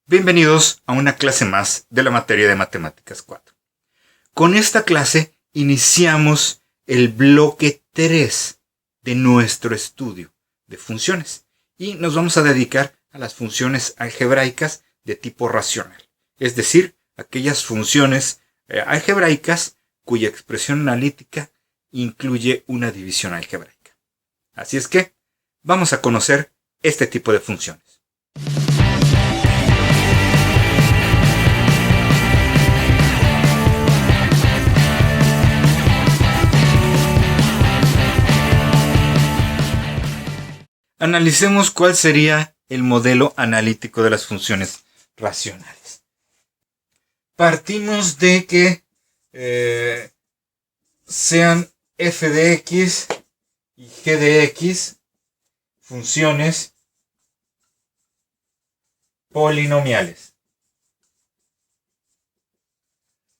Bienvenidos a una clase más de la materia de Matemáticas 4. Con esta clase iniciamos el bloque 3 de nuestro estudio de funciones y nos vamos a dedicar a las funciones algebraicas de tipo racional, es decir, aquellas funciones algebraicas cuya expresión analítica incluye una división algebraica. Así es que vamos a conocer este tipo de funciones. Analicemos cuál sería el modelo analítico de las funciones racionales. Partimos de que sean f de x y g de x funciones polinomiales.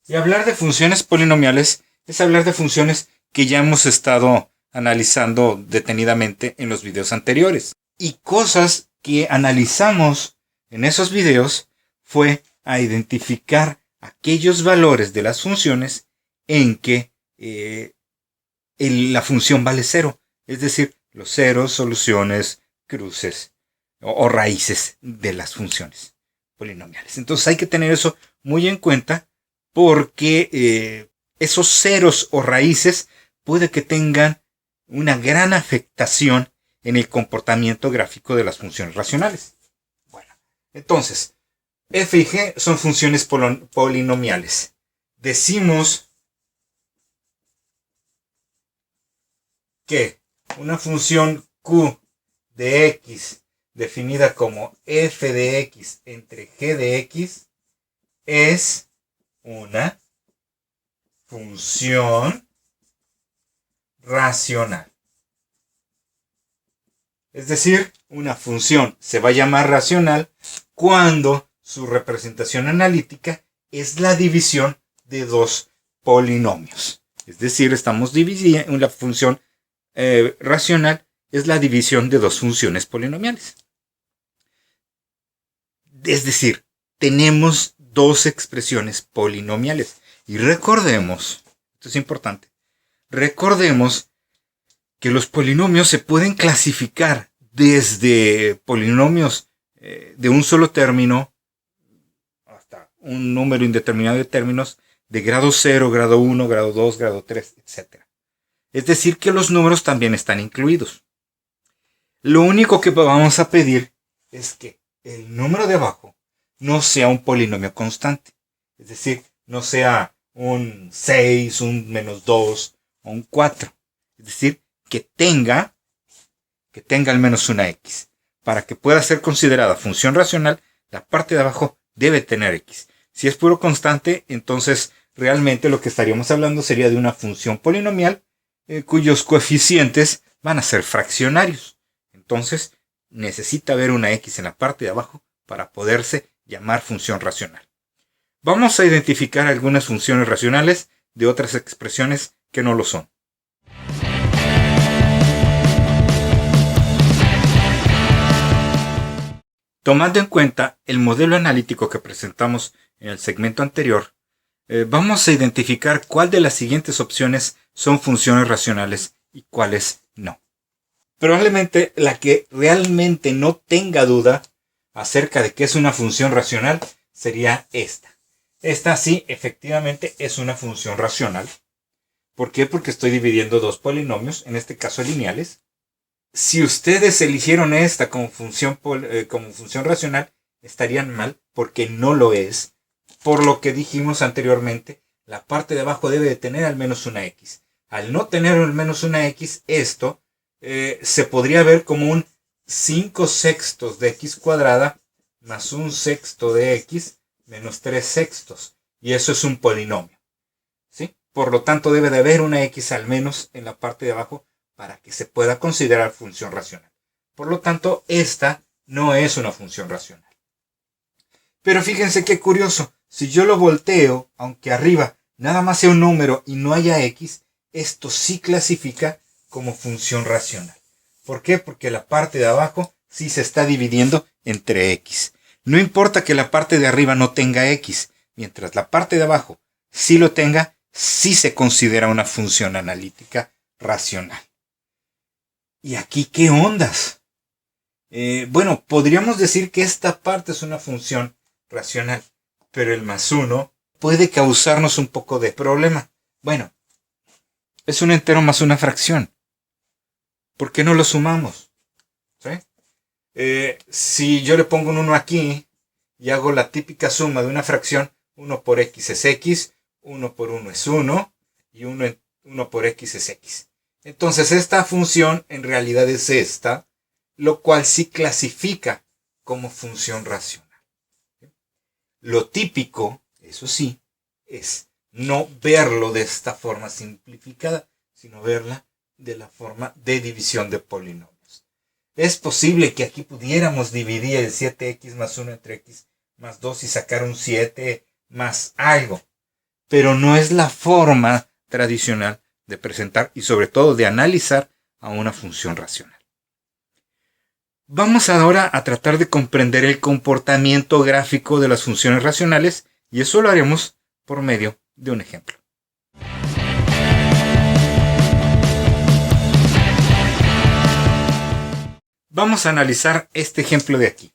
Y hablar de funciones polinomiales es hablar de funciones que ya hemos estado analizando detenidamente en los videos anteriores. Y cosas que analizamos en esos videos fue a identificar aquellos valores de las funciones en que la función vale cero. Es decir, los ceros, soluciones, cruces o raíces de las funciones polinomiales. Entonces hay que tener eso muy en cuenta porque esos ceros o raíces puede que tengan una gran afectación en el comportamiento gráfico de las funciones racionales. Bueno, entonces, f y g son funciones polinomiales. Decimos que una función q de x definida como f de x entre g de x es una función racional. Es decir, una función se va a llamar racional cuando su representación analítica es la división de dos polinomios. Es decir, estamos dividiendo la función racional es la división de dos funciones polinomiales. Es decir, tenemos dos expresiones polinomiales. Y recordemos, esto es importante, recordemos que los polinomios se pueden clasificar desde polinomios de un solo término hasta un número indeterminado de términos de grado 0, grado 1, grado 2, grado 3, etc. Es decir, que los números también están incluidos. Lo único que vamos a pedir es que el número de abajo no sea un polinomio constante. Es decir, no sea un 6, un menos 2 o un 4. Es decir, que tenga al menos una x. Para que pueda ser considerada función racional, la parte de abajo debe tener x. Si es puro constante, entonces realmente lo que estaríamos hablando sería de una función polinomial cuyos coeficientes van a ser fraccionarios. Entonces necesita haber una x en la parte de abajo para poderse llamar función racional. Vamos a identificar algunas funciones racionales de otras expresiones que no lo son. Tomando en cuenta el modelo analítico que presentamos en el segmento anterior, vamos a identificar cuál de las siguientes opciones son funciones racionales y cuáles no. Probablemente la que realmente no tenga duda acerca de que es una función racional sería esta. Esta sí, efectivamente, es una función racional. ¿Por qué? Porque estoy dividiendo dos polinomios, en este caso lineales. Si ustedes eligieron esta como función racional, estarían mal porque no lo es. Por lo que dijimos anteriormente, la parte de abajo debe de tener al menos una x. Al no tener al menos una x, esto se podría ver como un 5 sextos de x cuadrada más un sexto de x menos 3 sextos. Y eso es un polinomio. ¿Sí? Por lo tanto, debe de haber una x al menos en la parte de abajo para que se pueda considerar función racional. Por lo tanto, esta no es una función racional. Pero fíjense qué curioso. Si yo lo volteo, aunque arriba nada más sea un número y no haya x, esto sí clasifica como función racional. ¿Por qué? Porque la parte de abajo sí se está dividiendo entre x. No importa que la parte de arriba no tenga x, mientras la parte de abajo sí lo tenga, sí se considera una función analítica racional. ¿Y aquí qué ondas? Bueno, podríamos decir que esta parte es una función racional, pero el más 1 puede causarnos un poco de problema. Bueno, es un entero más una fracción. ¿Por qué no lo sumamos? ¿Sí? Si yo le pongo un 1 aquí y hago la típica suma de una fracción, 1 por x es x, 1 por 1 es 1 y 1 por x es x. Entonces esta función en realidad es esta, lo cual sí clasifica como función racional. Lo típico, eso sí, es no verlo de esta forma simplificada, sino verla de la forma de división de polinomios. Es posible que aquí pudiéramos dividir el 7x más 1 entre x más 2 y sacar un 7 más algo, pero no es la forma tradicional de presentar y sobre todo de analizar a una función racional. Vamos ahora a tratar de comprender el comportamiento gráfico de las funciones racionales y eso lo haremos por medio de un ejemplo. Vamos a analizar este ejemplo de aquí.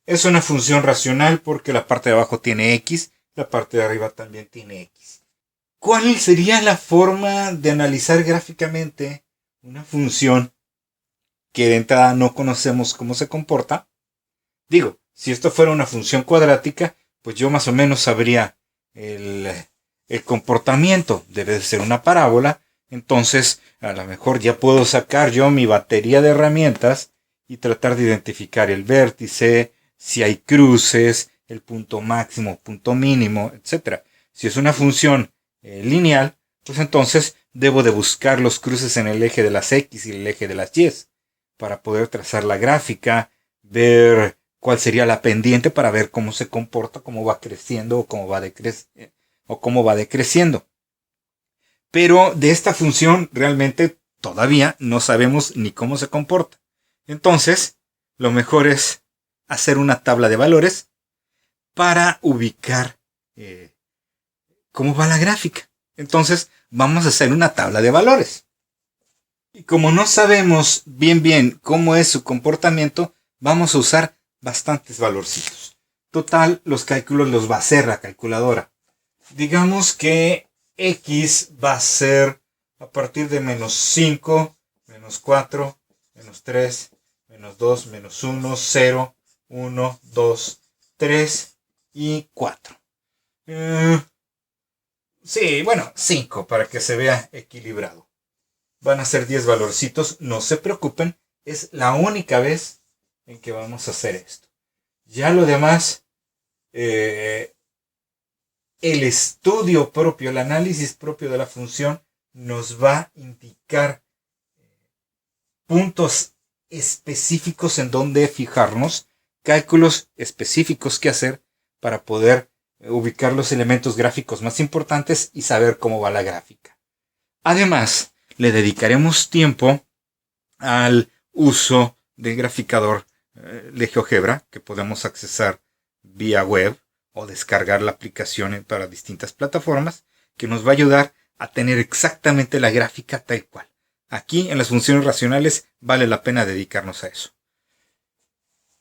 Es una función racional porque la parte de abajo tiene x, la parte de arriba también tiene x. ¿Cuál sería la forma de analizar gráficamente una función que de entrada no conocemos cómo se comporta? Digo, si esto fuera una función cuadrática, pues yo más o menos sabría el comportamiento. Debe de ser una parábola. Entonces, a lo mejor ya puedo sacar yo mi batería de herramientas y tratar de identificar el vértice, si hay cruces, el punto máximo, punto mínimo, etc. Si es una función lineal, pues entonces debo de buscar los cruces en el eje de las X y el eje de las Y para poder trazar la gráfica, ver cuál sería la pendiente para ver cómo se comporta, cómo va creciendo o cómo va decreciendo. Pero de esta función realmente todavía no sabemos ni cómo se comporta. Entonces, lo mejor es hacer una tabla de valores para ubicar cómo va la gráfica. Entonces, vamos a hacer una tabla de valores. Y como no sabemos bien cómo es su comportamiento, vamos a usar bastantes valorcitos. Total, los cálculos los va a hacer la calculadora. Digamos que x va a ser a partir de menos 5, menos 4, menos 3, menos 2, menos 1, 0, 1, 2, 3 y 4. Sí, bueno, 5 para que se vea equilibrado. Van a ser 10 valorcitos, no se preocupen, es la única vez en que vamos a hacer esto. Ya lo demás, el estudio propio, el análisis propio de la función nos va a indicar puntos específicos en donde fijarnos, cálculos específicos que hacer para poder ubicar los elementos gráficos más importantes y saber cómo va la gráfica. Además, le dedicaremos tiempo al uso del graficador de GeoGebra que podemos accesar vía web o descargar la aplicación para distintas plataformas que nos va a ayudar a tener exactamente la gráfica tal cual. Aquí en las funciones racionales vale la pena dedicarnos a eso.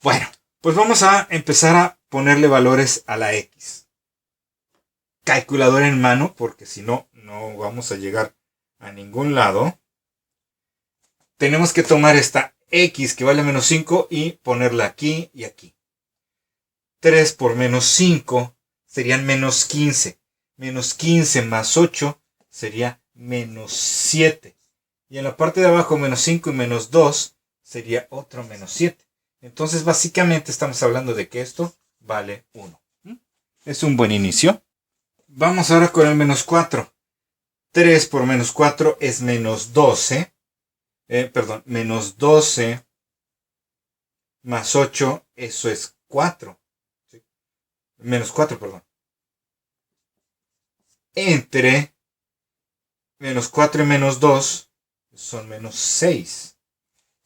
Bueno, pues vamos a empezar a ponerle valores a la X. Calculadora en mano, porque si no, no vamos a llegar a ningún lado. Tenemos que tomar esta X que vale menos 5 y ponerla aquí y aquí. 3 por menos 5 serían menos 15. Menos 15 más 8 sería menos 7. Y en la parte de abajo menos 5 y menos 2 sería otro menos 7. Entonces básicamente estamos hablando de que esto vale 1. Es un buen inicio. Vamos ahora con el menos 4. 3 por menos 4 es menos 12. Menos 12 más 8, eso es 4. ¿Sí? Menos 4, perdón. Entre menos 4 y menos 2 son menos 6.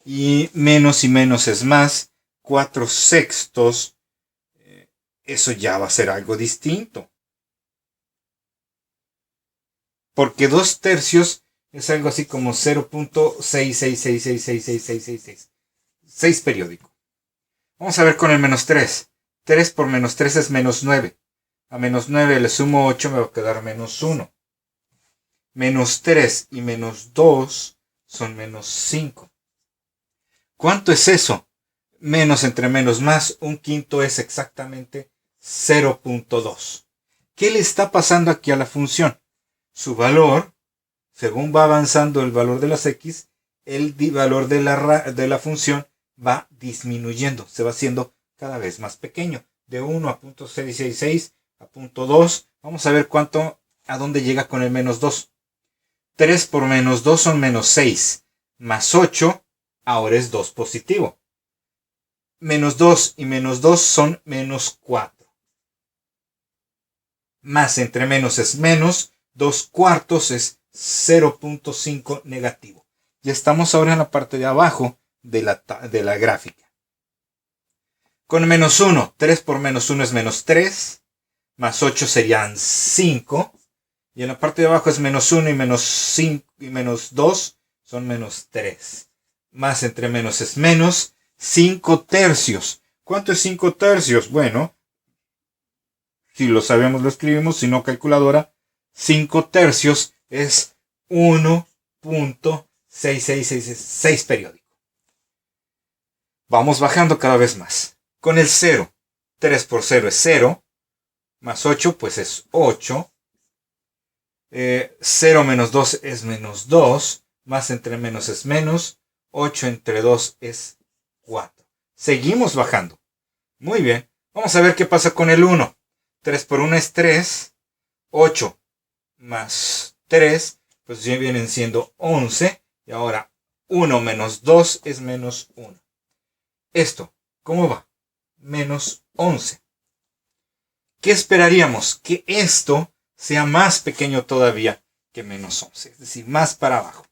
Y menos es más. 4 sextos eso ya va a ser algo distinto. Porque 2/3 es algo así como 0.666666666. 6 periódico. Vamos a ver con el menos 3. 3 por menos 3 es menos 9. A menos 9 le sumo 8, me va a quedar menos 1. Menos 3 y menos 2 son menos 5. ¿Cuánto es eso? Menos entre menos más, un quinto es exactamente 0.2. ¿Qué le está pasando aquí a la función? Su valor, según va avanzando el valor de las x, el valor de la función va disminuyendo, se va haciendo cada vez más pequeño. De 1 a 0.666 a 0.2, vamos a ver a dónde llega con el menos 2. 3 por menos 2 son menos 6, más 8, ahora es 2 positivo. Menos 2 y menos 2 son menos 4. Más entre menos es menos, 2/4 es 0.5 negativo. Ya estamos ahora en la parte de abajo de la gráfica. Con menos 1, 3 por menos 1 es menos 3, más 8 serían 5, y en la parte de abajo es menos 1 y menos 5 y menos 2 son menos 3. Más entre menos es menos, 5/3. ¿Cuánto es 5/3? Bueno, si lo sabemos lo escribimos, si no calculadora, 5/3 es 1.6666 periódico. Vamos bajando cada vez más. Con el 0, 3 por 0 es 0, más 8 pues es 8. 0 menos 2 es menos 2, más entre menos es menos, 8 entre 2 es 4. Seguimos bajando. Muy bien, vamos a ver qué pasa con el 1. 3 por 1 es 3, 8 más 3, pues ya vienen siendo 11, y ahora 1 menos 2 es menos 1. Esto, ¿cómo va? Menos 11. ¿Qué esperaríamos? Que esto sea más pequeño todavía que menos 11, es decir, más para abajo.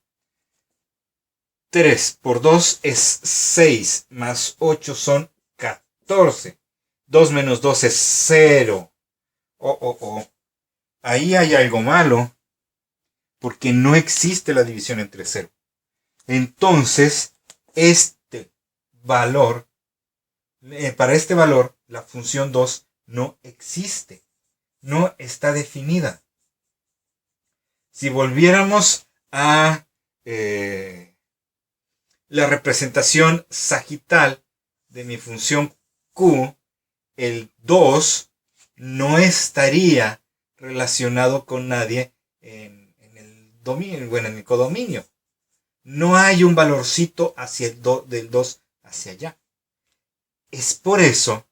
3 por 2 es 6, más 8 son 14. 2 menos 2 es 0. Ahí hay algo malo, porque no existe la división entre 0. Entonces, para este valor, la función 2 no existe. No está definida. Si volviéramos a la representación sagital de mi función Q, el 2 no estaría relacionado con nadie en el dominio, bueno, en el codominio. No hay un valorcito del 2 hacia allá. Es por eso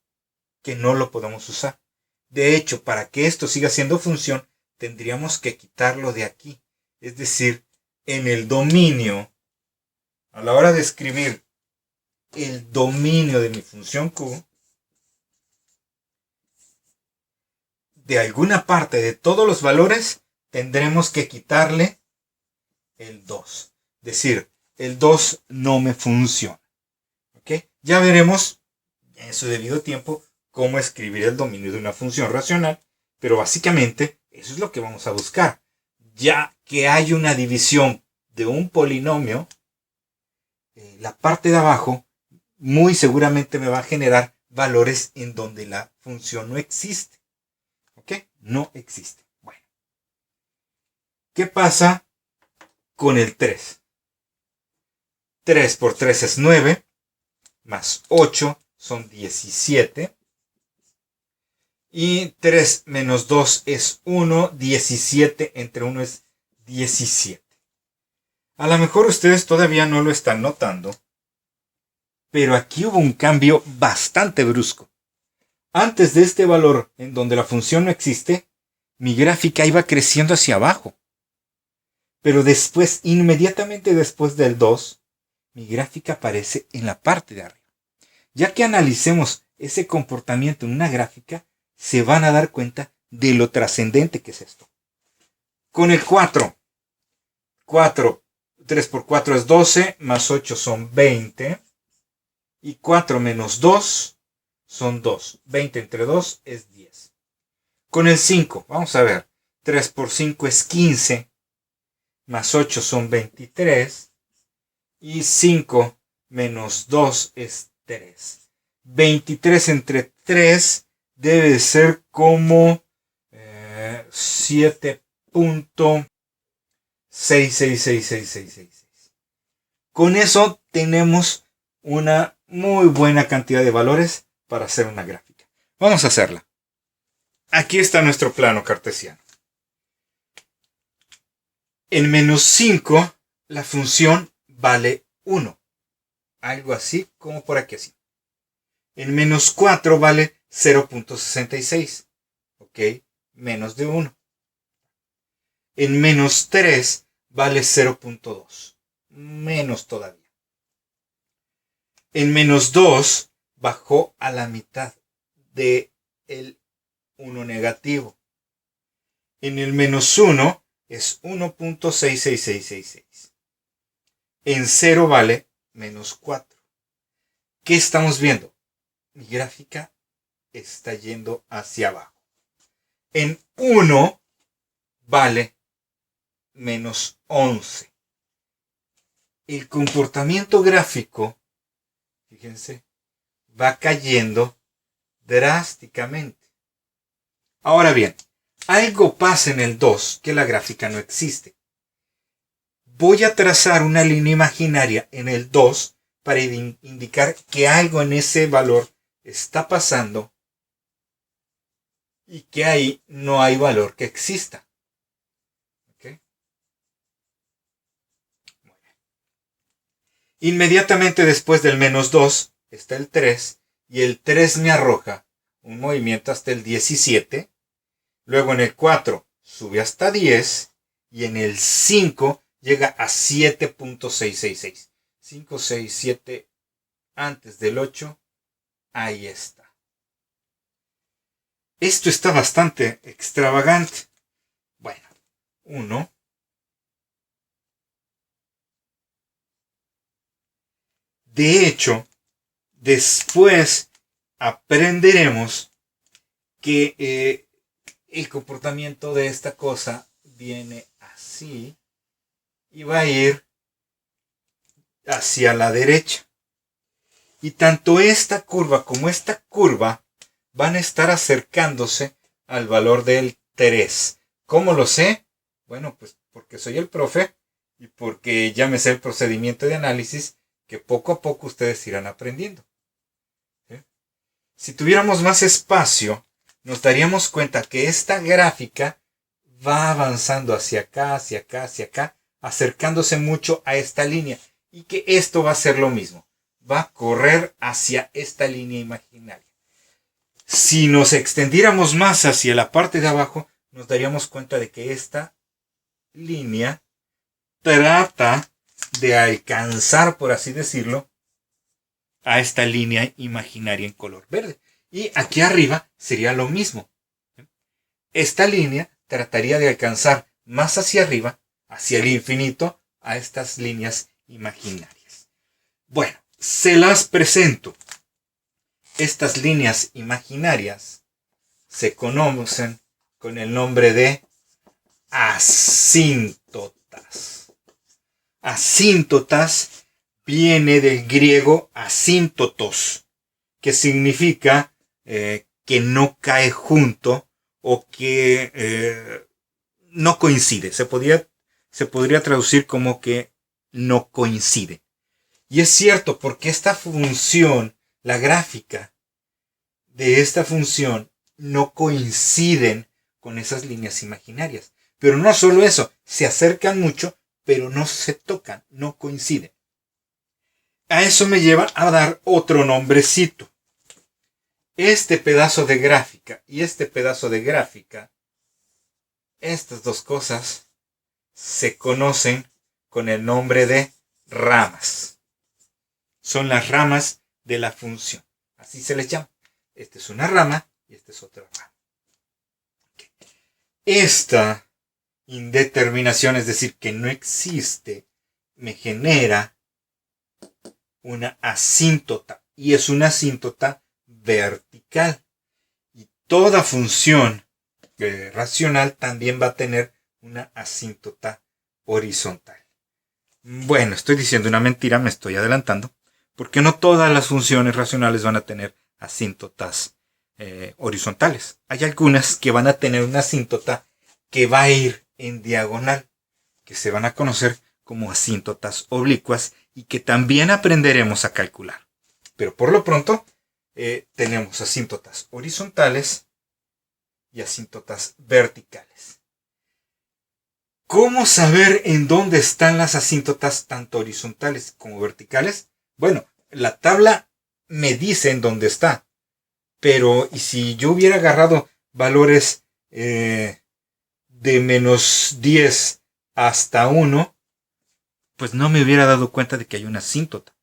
que no lo podemos usar. De hecho, para que esto siga siendo función, tendríamos que quitarlo de aquí. Es decir, en el dominio, a la hora de escribir el dominio de mi función Q, de alguna parte de todos los valores, tendremos que quitarle el 2. Es decir, el 2 no me funciona. ¿Ok? Ya veremos en su debido tiempo cómo escribir el dominio de una función racional, pero básicamente eso es lo que vamos a buscar. Ya que hay una división de un polinomio, la parte de abajo muy seguramente me va a generar valores en donde la función no existe. ¿Ok? No existe. Bueno. ¿Qué pasa con el 3? 3 por 3 es 9, más 8 son 17. Y 3 menos 2 es 1, 17 entre 1 es 17. A lo mejor ustedes todavía no lo están notando, pero aquí hubo un cambio bastante brusco. Antes de este valor en donde la función no existe, mi gráfica iba creciendo hacia abajo. Pero después, inmediatamente después del 2, mi gráfica aparece en la parte de arriba. Ya que analicemos ese comportamiento en una gráfica, se van a dar cuenta de lo trascendente que es esto. Con el 4, 3 por 4 es 12, más 8 son 20, y 4 menos 2 son 2. 20 entre 2 es 10. Con el 5, vamos a ver. 3 por 5 es 15. Más 8 son 23. Y 5 menos 2 es 3. 23 entre 3 debe ser como 7.6666666. Con eso tenemos una muy buena cantidad de valores para hacer una gráfica. Vamos a hacerla. Aquí está nuestro plano cartesiano. En menos 5 la función vale 1. Algo así como por aquí así. En menos 4 vale 0.66. ¿Ok? Menos de 1. En menos 3 vale 0.2. Menos todavía. En menos 2 bajó a la mitad de el 1 negativo. En el menos 1 es 1.66666. En 0 vale menos 4. ¿Qué estamos viendo? Mi gráfica está yendo hacia abajo. En 1 vale menos 11. El comportamiento gráfico, fíjense, va cayendo drásticamente. Ahora bien, algo pasa en el 2 que la gráfica no existe. Voy a trazar una línea imaginaria en el 2 para indicar que algo en ese valor está pasando y que ahí no hay valor que exista. ¿Okay? Muy bien. Inmediatamente después del menos 2 está el 3 y el 3 me arroja un movimiento hasta el 17. Luego en el 4 sube hasta 10 y en el 5 llega a 7.666. 5, 6, 7 antes del 8. Ahí está. Esto está bastante extravagante. Bueno, 1. De hecho, después aprenderemos que el comportamiento de esta cosa viene así y va a ir hacia la derecha. Y tanto esta curva como esta curva van a estar acercándose al valor del 3. ¿Cómo lo sé? Bueno, pues porque soy el profe y porque ya me sé el procedimiento de análisis que poco a poco ustedes irán aprendiendo. ¿Sí? Si tuviéramos más espacio, nos daríamos cuenta que esta gráfica va avanzando hacia acá, hacia acá, hacia acá, acercándose mucho a esta línea y que esto va a ser lo mismo. Va a correr hacia esta línea imaginaria. Si nos extendiéramos más hacia la parte de abajo, nos daríamos cuenta de que esta línea trata de alcanzar, por así decirlo, a esta línea imaginaria en color verde. Y aquí arriba sería lo mismo. Esta línea trataría de alcanzar más hacia arriba, hacia el infinito, a estas líneas imaginarias. Bueno, se las presento. Estas líneas imaginarias se conocen con el nombre de asíntotas. Asíntotas viene del griego asíntotos, que significa que no cae junto o que no coincide. Se podría traducir como que no coincide. Y es cierto, porque esta función, la gráfica de esta función, no coinciden con esas líneas imaginarias. Pero no solo eso, se acercan mucho, pero no se tocan, no coinciden. A eso me lleva a dar otro nombrecito. Este pedazo de gráfica y este pedazo de gráfica, estas dos cosas se conocen con el nombre de ramas. Son las ramas de la función. Así se les llama. Esta es una rama y esta es otra rama. Okay. Esta indeterminación, es decir, que no existe, me genera una asíntota. Y es una asíntota vertical. Y toda función racional también va a tener una asíntota horizontal. Bueno, estoy diciendo una mentira, me estoy adelantando, porque no todas las funciones racionales van a tener asíntotas horizontales. Hay algunas que van a tener una asíntota que va a ir en diagonal, que se van a conocer como asíntotas oblicuas y que también aprenderemos a calcular. Pero por lo pronto tenemos asíntotas horizontales y asíntotas verticales. ¿Cómo saber en dónde están las asíntotas tanto horizontales como verticales? Bueno, la tabla me dice en dónde está. Pero, ¿y si yo hubiera agarrado valores de menos 10 hasta 1? Pues no me hubiera dado cuenta de que hay una asíntota.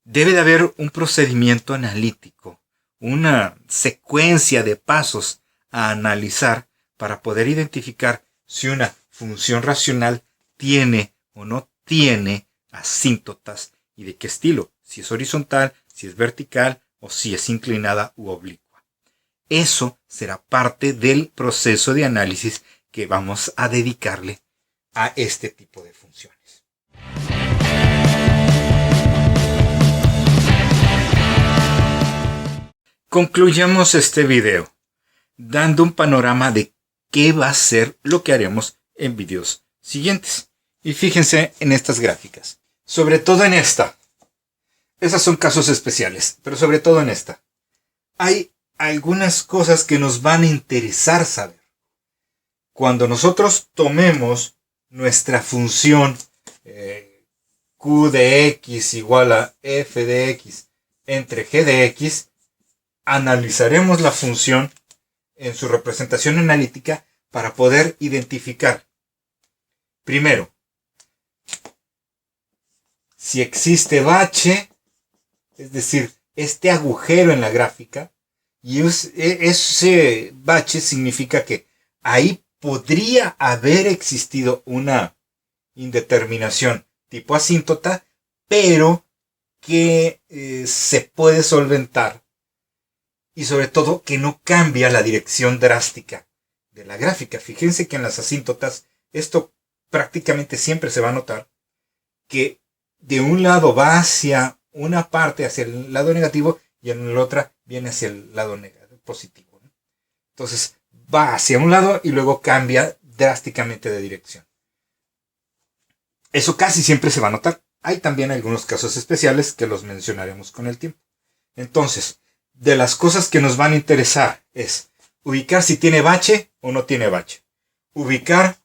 Debe de haber un procedimiento analítico, una secuencia de pasos a analizar para poder identificar si una función racional tiene o no tiene asíntotas y de qué estilo, si es horizontal, si es vertical o si es inclinada u oblicua. Eso será parte del proceso de análisis que vamos a dedicarle a este tipo de funciones. Concluyamos este video dando un panorama de qué va a ser lo que haremos en videos siguientes. Y fíjense en estas gráficas, sobre todo en esta. Esas son casos especiales, pero sobre todo en esta. Hay algunas cosas que nos van a interesar saber. Cuando nosotros tomemos nuestra función q de x igual a f de x entre g de x, analizaremos la función en su representación analítica para poder identificar, primero, si existe bache, es decir, este agujero en la gráfica, y ese bache significa que ahí podría haber existido una indeterminación tipo asíntota, pero que se puede solventar y sobre todo que no cambia la dirección drástica de la gráfica. Fíjense que en las asíntotas esto prácticamente siempre se va a notar que de un lado va hacia una parte, hacia el lado negativo, y en la otra viene hacia el lado positivo, ¿no? Entonces va hacia un lado y luego cambia drásticamente de dirección. Eso casi siempre se va a notar. Hay también algunos casos especiales que los mencionaremos con el tiempo. Entonces, de las cosas que nos van a interesar es ubicar si tiene bache o no tiene bache. Ubicar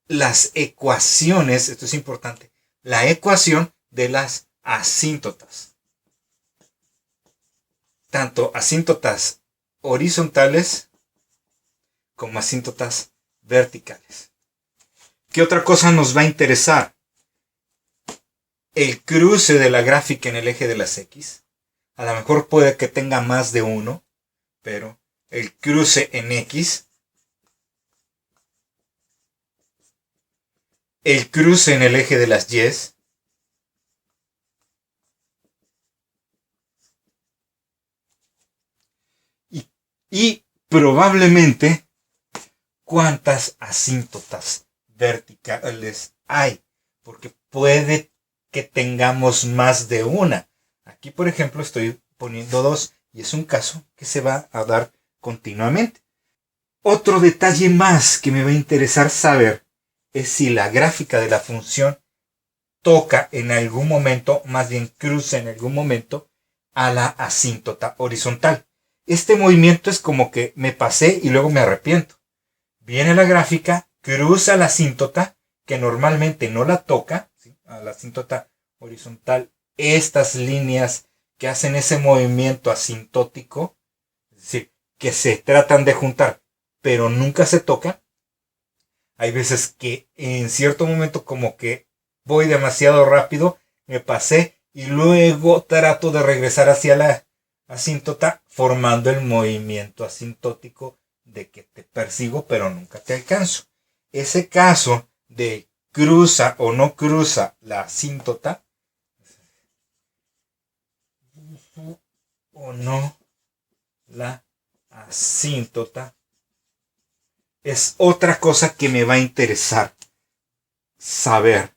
las ecuaciones, esto es importante, la ecuación de las asíntotas. Tanto asíntotas horizontales como asíntotas verticales. ¿Qué otra cosa nos va a interesar? El cruce de la gráfica en el eje de las X. A lo mejor puede que tenga más de uno, pero el cruce en X, el cruce en el eje de las Y, y probablemente cuántas asíntotas verticales hay, porque puede que tengamos más de una. Aquí, por ejemplo, estoy poniendo 2 y es un caso que se va a dar continuamente. Otro detalle más que me va a interesar saber es si la gráfica de la función toca en algún momento, más bien cruza en algún momento, a la asíntota horizontal. Este movimiento es como que me pasé y luego me arrepiento. Viene la gráfica, cruza la asíntota, que normalmente no la toca, ¿sí?, a la asíntota horizontal. Estas líneas que hacen ese movimiento asintótico, es decir, que se tratan de juntar, pero nunca se tocan. Hay veces que en cierto momento como que voy demasiado rápido, me pasé y luego trato de regresar hacia la asíntota formando el movimiento asintótico de que te persigo pero nunca te alcanzo. Ese caso de cruza o no cruza la asíntota o no la asíntota es otra cosa que me va a interesar saber.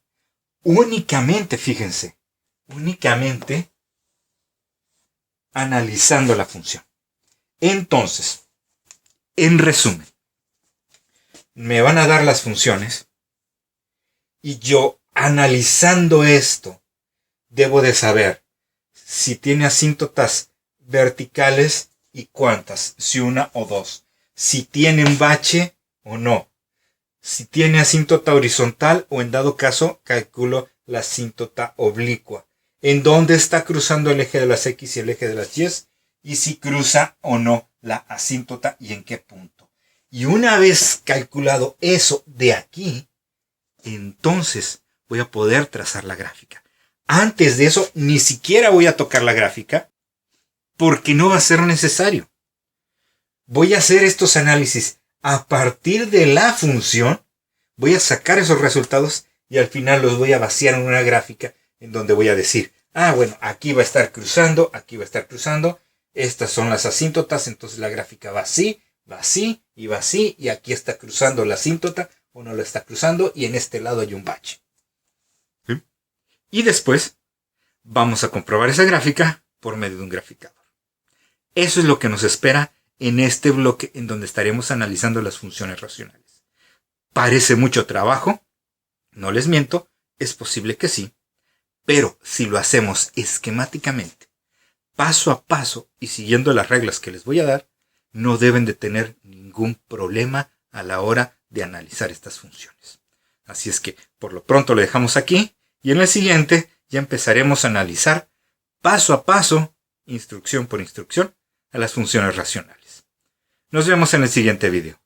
Únicamente, fíjense, únicamente analizando la función. Entonces, en resumen, me van a dar las funciones y yo, analizando esto, debo de saber si tiene asíntotas verticales y cuántas, si una o dos, si tiene un bache o no, si tiene asíntota horizontal o en dado caso calculo la asíntota oblicua, en dónde está cruzando el eje de las X y el eje de las Y si cruza o no la asíntota y en qué punto. Y una vez calculado eso de aquí, entonces voy a poder trazar la gráfica. Antes de eso, ni siquiera voy a tocar la gráfica porque no va a ser necesario. Voy a hacer estos análisis a partir de la función, voy a sacar esos resultados y al final los voy a vaciar en una gráfica en donde voy a decir, bueno, aquí va a estar cruzando, aquí va a estar cruzando, estas son las asíntotas, entonces la gráfica va así y va así, y aquí está cruzando la asíntota o no la está cruzando y en este lado hay un bache. ¿Sí? Y después vamos a comprobar esa gráfica por medio de un graficador. Eso es lo que nos espera en este bloque en donde estaremos analizando las funciones racionales. ¿Parece mucho trabajo? No les miento, es posible que sí, pero si lo hacemos esquemáticamente, paso a paso y siguiendo las reglas que les voy a dar, no deben de tener ningún problema a la hora de analizar estas funciones. Así es que por lo pronto lo dejamos aquí y en el siguiente ya empezaremos a analizar paso a paso, instrucción por instrucción, a las funciones racionales. Nos vemos en el siguiente video.